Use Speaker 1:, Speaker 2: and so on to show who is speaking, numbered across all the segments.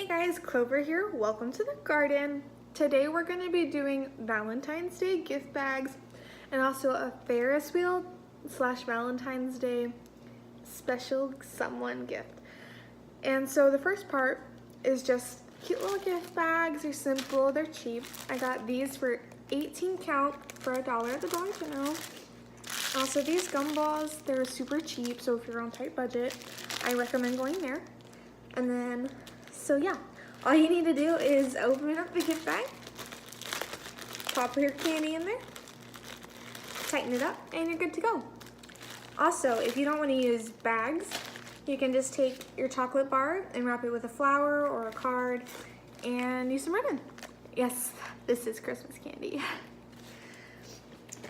Speaker 1: Hey guys, Clover here. Welcome to the garden. Today we're going to be doing Valentine's Day gift bags and also a Ferris wheel / Valentine's Day special someone gift. And so the first part is just cute little gift bags. They're simple, they're cheap. I got these for 18 count for $1 at the Dollar General. Also these gumballs, they're super cheap, so if you're on tight budget, I recommend going there. And then, so yeah, all you need to do is open up the gift bag, pop your candy in there, tighten it up, and you're good to go. Also, if you don't want to use bags, you can just take your chocolate bar and wrap it with a flower or a card and use some ribbon. Yes, this is Christmas candy.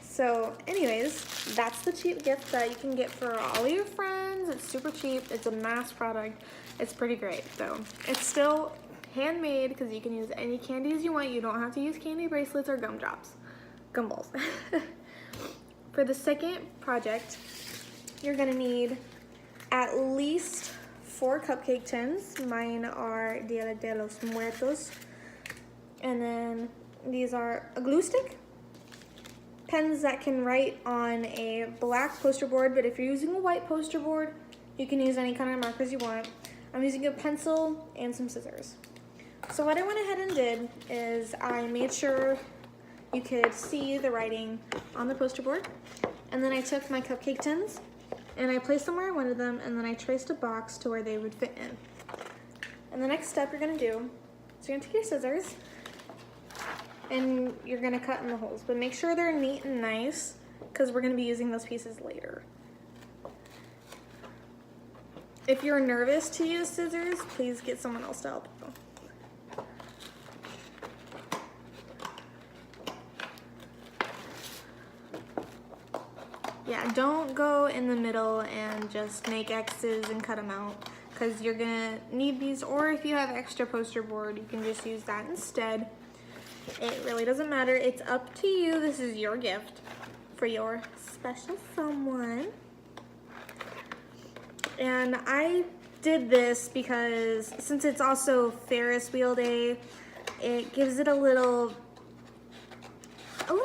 Speaker 1: So anyways, that's the cheap gift that you can get for all your friends. It's super cheap. It's a mass product. It's pretty great though. It's still handmade because you can use any candies you want. You don't have to use candy bracelets or gumballs. For the second project, you're gonna need at least 4 cupcake tins. Mine are Dia de los Muertos. And then these are a glue stick, pens that can write on a black poster board, but if you're using a white poster board, you can use any kind of markers you want. I'm using a pencil and some scissors. So what I went ahead and did is I made sure you could see the writing on the poster board, and then I took my cupcake tins and I placed them where I wanted them, and then I traced a box to where they would fit in. And the next step you're gonna do is you're gonna take your scissors and you're gonna cut in the holes, but make sure they're neat and nice because we're gonna be using those pieces later. If you're nervous to use scissors, please get someone else to help you. Yeah, don't go in the middle and just make X's and cut them out because you're gonna need these, or if you have extra poster board, you can just use that instead. It really doesn't matter. It's up to you. This is your gift for your special someone. And I did this because since it's also Ferris wheel day, it gives it a little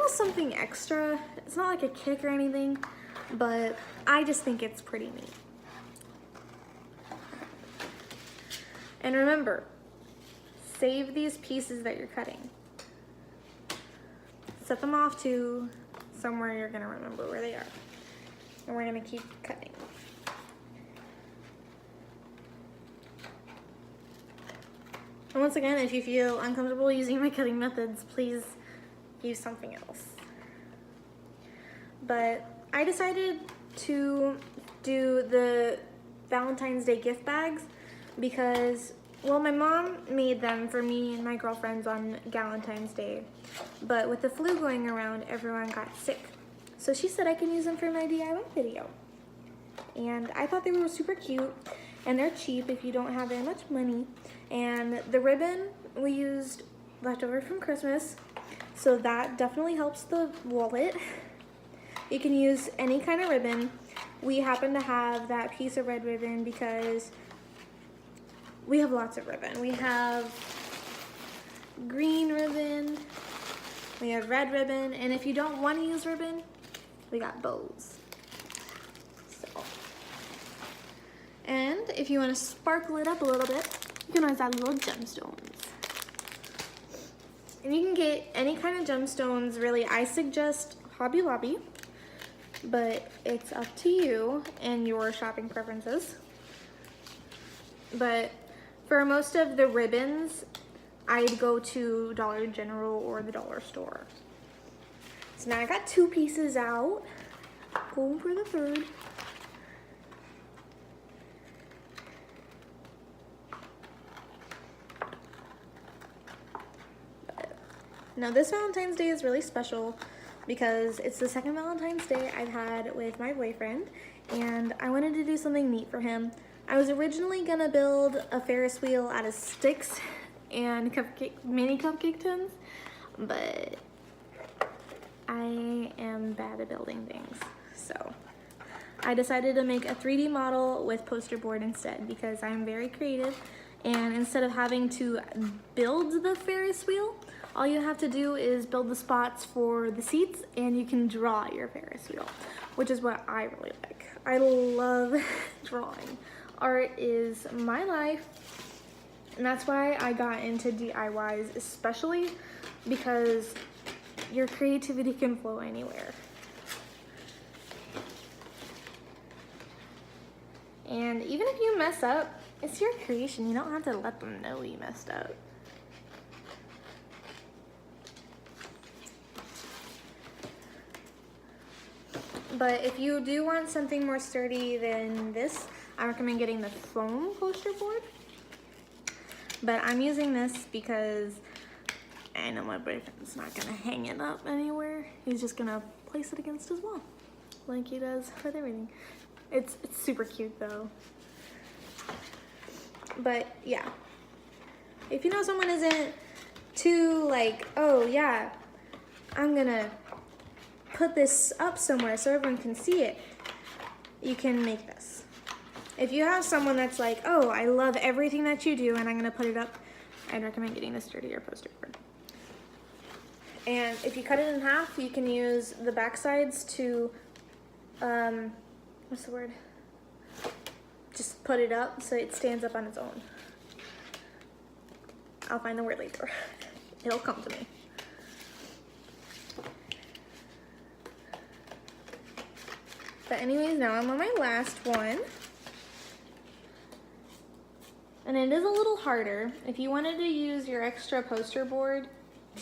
Speaker 1: something extra. It's not like a kick or anything, but I just think it's pretty neat. And remember, save these pieces that you're cutting. Set them off to somewhere you're gonna remember where they are. And we're gonna keep cutting. And once again, if you feel uncomfortable using my cutting methods, please use something else. But I decided to do the Valentine's Day gift bags because, well, my mom made them for me and my girlfriends on Valentine's Day, but with the flu going around, everyone got sick. So she said I can use them for my DIY video. And I thought they were super cute, and they're cheap if you don't have very much money. And the ribbon we used leftover from Christmas, so that definitely helps the wallet. You can use any kind of ribbon. We happen to have that piece of red ribbon because we have lots of ribbon. We have green ribbon, we have red ribbon, and if you don't want to use ribbon, we got bows. So, and if you want to sparkle it up a little bit, you can always add little gemstones. And you can get any kind of gemstones, really. I suggest Hobby Lobby, but it's up to you and your shopping preferences. But for most of the ribbons, I'd go to Dollar General or the dollar store. So now I got 2 pieces out, going for the third. Now this Valentine's Day is really special because it's the second Valentine's Day I've had with my boyfriend, and I wanted to do something neat for him. I was originally gonna build a Ferris wheel out of sticks and mini cupcake tins, but I am bad at building things. So I decided to make a 3D model with poster board instead because I'm very creative And instead of having to build the Ferris wheel, all you have to do is build the spots for the seats and you can draw your Ferris wheel, which is what I really like. I love drawing. Art is my life, and that's why I got into DIYs, especially because your creativity can flow anywhere. And even if you mess up, it's your creation. You don't have to let them know you messed up. But if you do want something more sturdy than this, I recommend getting the foam poster board. But I'm using this because I know my boyfriend's not gonna hang it up anywhere. He's just gonna place it against his wall, like he does with everything. It's super cute though. But yeah, if you know someone isn't too like, oh yeah, I'm gonna put this up somewhere so everyone can see it, you can make this. If you have someone that's like, oh, I love everything that you do and I'm gonna put it up, I'd recommend getting a sturdier poster board. And if you cut it in half, you can use the back sides to, what's the word? Just put it up so it stands up on its own. I'll find the word later. It'll come to me. But anyways, now I'm on my last one. And it is a little harder. If you wanted to use your extra poster board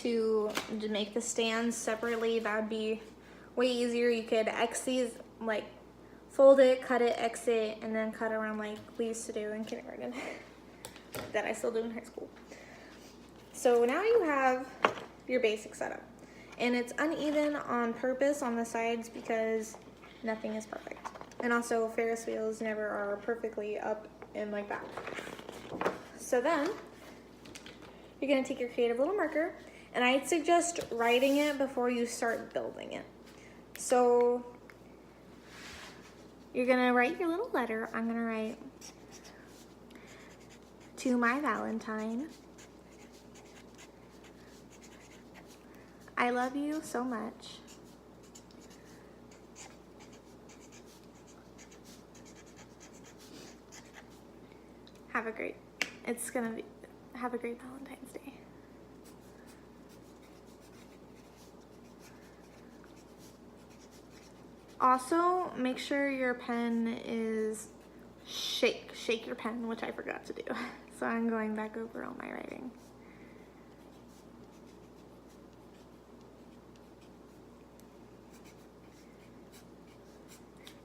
Speaker 1: to make the stands separately, that'd be way easier. You could X these, like fold it, cut it, X it, and then cut around like we used to do in kindergarten. That I still do in high school. So now you have your basic setup. And it's uneven on purpose on the sides because nothing is perfect. And also Ferris wheels never are perfectly up and like that. So then you're gonna take your creative little marker, and I'd suggest writing it before you start building it. So you're gonna write your little letter. I'm gonna write, to my Valentine, I love you so much. Have a great Valentine's Day. Also, make sure your pen is shake your pen, which I forgot to do. So I'm going back over all my writing.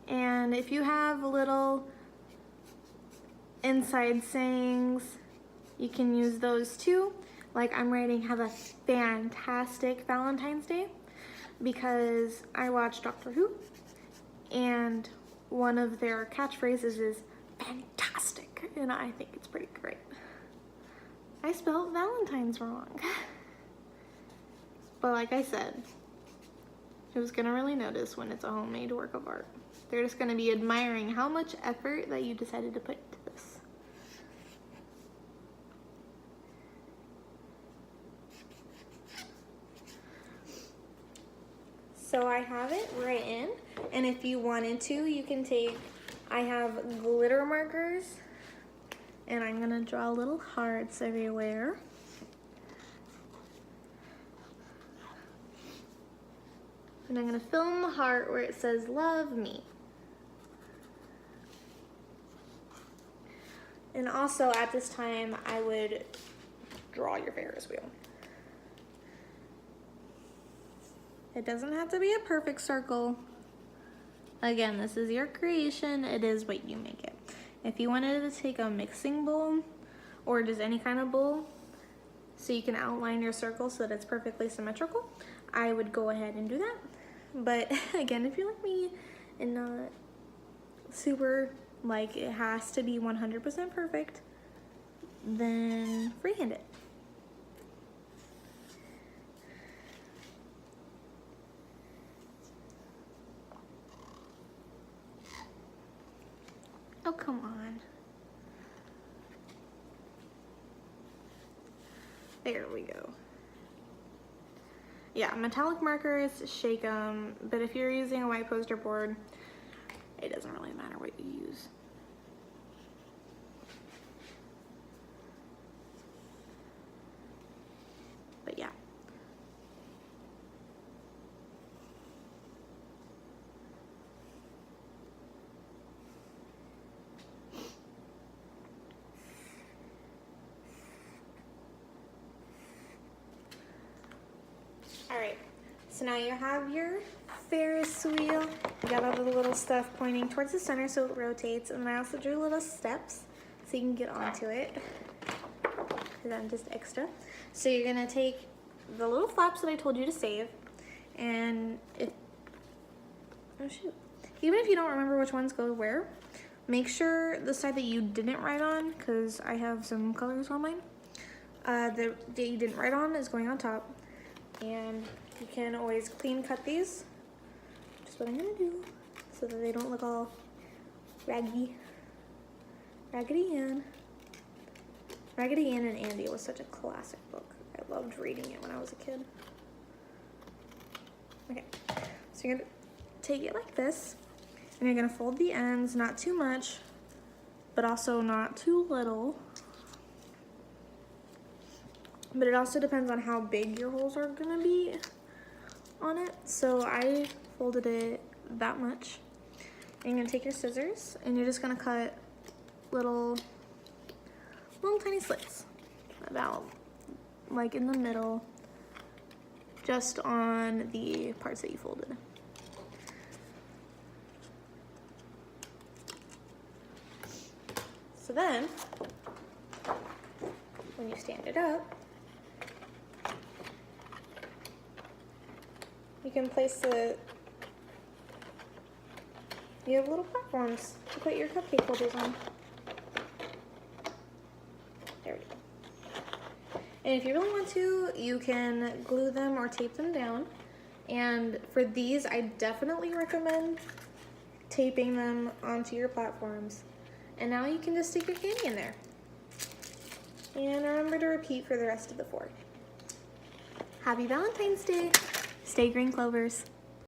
Speaker 1: And if you have little inside sayings, you can use those too. Like I'm writing, have a fantastic Valentine's Day, because I watch Doctor Who and one of their catchphrases is fantastic, and I think it's pretty great. I spelled Valentine's wrong. But like I said, who's gonna really notice when it's a homemade work of art? They're just gonna be admiring how much effort that you decided to put into this. So I have it written, and if you wanted to, you can take, I have glitter markers, and I'm gonna draw little hearts everywhere. And I'm gonna fill in the heart where it says, love me. And also at this time, I would draw your Ferris wheel. It doesn't have to be a perfect circle. Again, this is your creation. It is what you make it. If you wanted to take a mixing bowl or just any kind of bowl so you can outline your circle so that it's perfectly symmetrical, I would go ahead and do that. But again, if you're like me and not super like it has to be 100% perfect, then freehand it. Oh, come on. There we go. Yeah, metallic markers, shake them, but if you're using a white poster board, it doesn't really matter what you use. But yeah. Alright, so now you have your Ferris wheel. You got all the little stuff pointing towards the center so it rotates, and I also drew little steps so you can get onto it. Because I'm just extra. So you're gonna take the little flaps that I told you to save, and oh shoot. Even if you don't remember which ones go where, make sure the side that you didn't write on, because I have some colors on mine, that you didn't write on is going on top. And you can always clean cut these, just what I'm gonna do, so that they don't look all raggedy. Raggedy Ann. Raggedy Ann and Andy was such a classic book. I loved reading it when I was a kid. Okay, so you're gonna take it like this, and you're gonna fold the ends, not too much, but also not too little. But it also depends on how big your holes are gonna be on it. So I folded it that much. And you're gonna take your scissors and you're just gonna cut little tiny slits, about like in the middle, just on the parts that you folded. So then, when you stand it up, you can place you have little platforms to put your cupcake holders on. There we go. And if you really want to, you can glue them or tape them down. And for these, I definitely recommend taping them onto your platforms. And now you can just stick your candy in there. And remember to repeat for the rest of the 4. Happy Valentine's Day! Stay green, clovers.